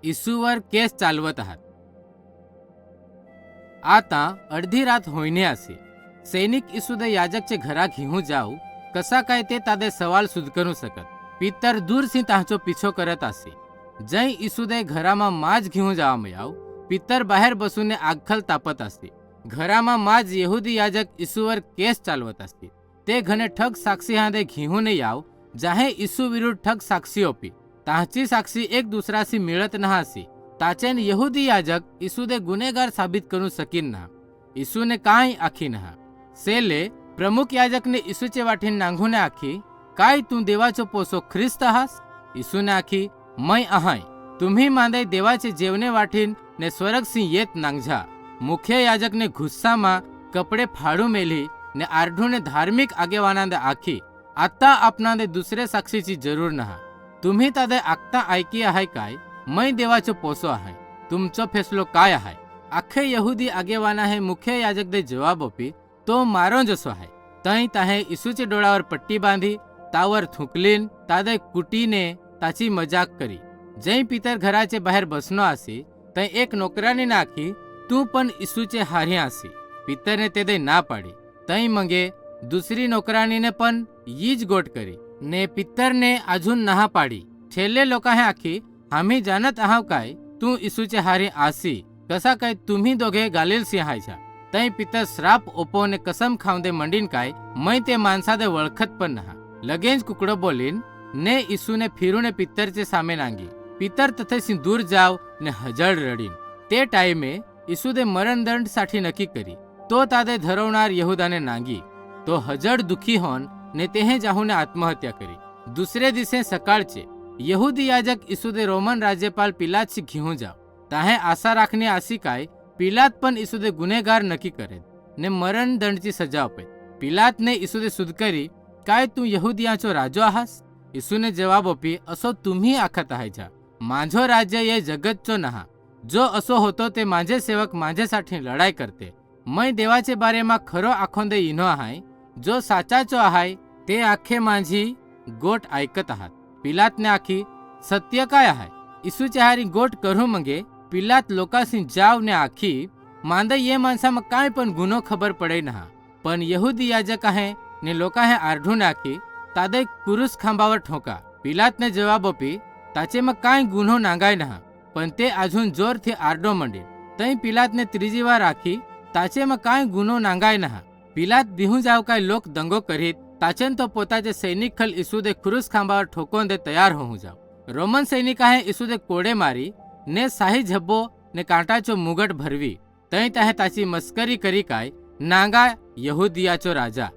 येशूवर केस चालवत आहात. आता अर्धी रात होईने असे. सैनिक येशूदे याजकचे घरा घेऊन जाऊ कसा काय ते तादे सवाल सुद करू सकत. पितर दूर सी तांचो पीछो करत असे. जय येशूदे घरामा माज घेऊन जावा मयाव. पितर बाहेर बसून आगखल तापत असते. घरामा माज यहुदी याजक येशूवर केस चालवत असते. ते घणे ठग साक्षी हादे घेऊन याव जाहे येशू विरुद्ध ठग साक्षी ओपी. ताची साक्षी एक दुसरासी मिळत नहा असे. ताचेन यहुदी याजक येशूदे गुनेगार साबित करू सकीन ना. येशूने काय आखी नहा. सेले प्रमुख याजकने येशूचे वाठीन नांगूने आखी, काय तू देवाचो पोसो ख्रिस्त आहास? येशूने आखी, मै आहाय. तुम्ही मांदे देवाचे जेवणे वाठीन ने स्वर्ग सी येत नांगझा. मुख्य याजकने गुस्सामा कपडे फाडू मेली ने आरढूने धार्मिक आगेवानांदे आखी, आता आपणादे दुसरे साक्षीची जरूर नहा. तुम्ही तादे आखता ऐकी आहे काय? मै देवाचो पोसो आहे. तुमचो फैसलो काय आहे? आखे यहुदी आगेवाना हे मुख्य याजक दे जवाब ओपी, तो मारो जसो आहे. तई ताहे येशूचे डोळावर पट्टी बांधी तावर थुकलीन तादे कुटीने ताची मजाक करी. जय पितर घराचे बाहेर बसनो असे तई एक नोकराने नाखी, तू पण येशूचे हारी असे. पितरने ते दे ना पाडी. तई मगे दुसरी नोकरानीने पण यीज गोट करी ने पितरने अजून नहा पाडी. छेल्ले लोक हे आखी, आम्ही जानत आहाव काय तू येशूचे हारी आसी. कसा काय तुम्ही दोघे गालील सिंहायच्या. तई पितर श्राप ओपोने कसम खाऊंदे मंडीन काय, मै ते माणसादे वळखत पण नहा. लगेच कुकडो बोलीन ने येशूने फिरूने पितरचे सामे नांगी. पितर तथेसी दूर जाव ने हजळ रडीन. ते टाइमे येशूदे मरणदंड साठी नक्की करी. तो तादे धरवणार यहुदाने नांगी. तो हजळ दुखी होन ने तेहे जाहूने आत्महत्या करी. दुसरे दिसे सकाळचे यहुदी याजक येशूदे रोमन राज्यपाल पिलातशी घेऊन जाव. ताहे आशा राखणे अशी काय पिलात पण येशूदे गुन्हेगार नक्की करेल ने मरण दंडची सजा अपेत. पिलातने येशूदे सुद करी, काय तू यहुदियाचो राजो आहास? येशूने जवाब ओपी, असो तुम्ही आखत आहायच्या. माझो राज्य ये जगतचो नहा. जो असो होतो ते माझे सेवक माझ्यासाठी लढाई करते. मै देवाचे बारेमा खरो आखोंदे इनो आहाय. जो साचाचो आहाय ते आखे माझी गोट ऐकत आहात. पिलातने आखी, सत्य काय आहे? येशूचे हारी गोट करू मगे पिलात लोकांसी जाव ने आखी, मांदा ये माणसा मग काय पण गुन्हो खबर पडे नहा. पण यहुदी याजक आहे ने लोका हे आरढून आखी तादे कुरुस खांबावर ठोका. पिलातने जवाब ओपी, ताचे मग काय गुन्हो नांगाय नहा. पण ते अजून जोर थी आरडो मंडे. तई पिलातने त्रीजी वार आखी, ताचे मग काय गुन्हो नांगाय नहा. पिलात बिहू जाव काय लोक दंगो करीत ताचेन तो पोताचे सैनिक खल येशूदे क्रूस खांबावर ठोकोन दे तयार होऊ जाव. रोमन सैनिक आहे येशूदे कोडे मारी ने साही झब्बो ने कांटाचो मुगट भरवी. तई ताहे ताची मस्करी करी काय, नांगा यहुदियाचो राजा.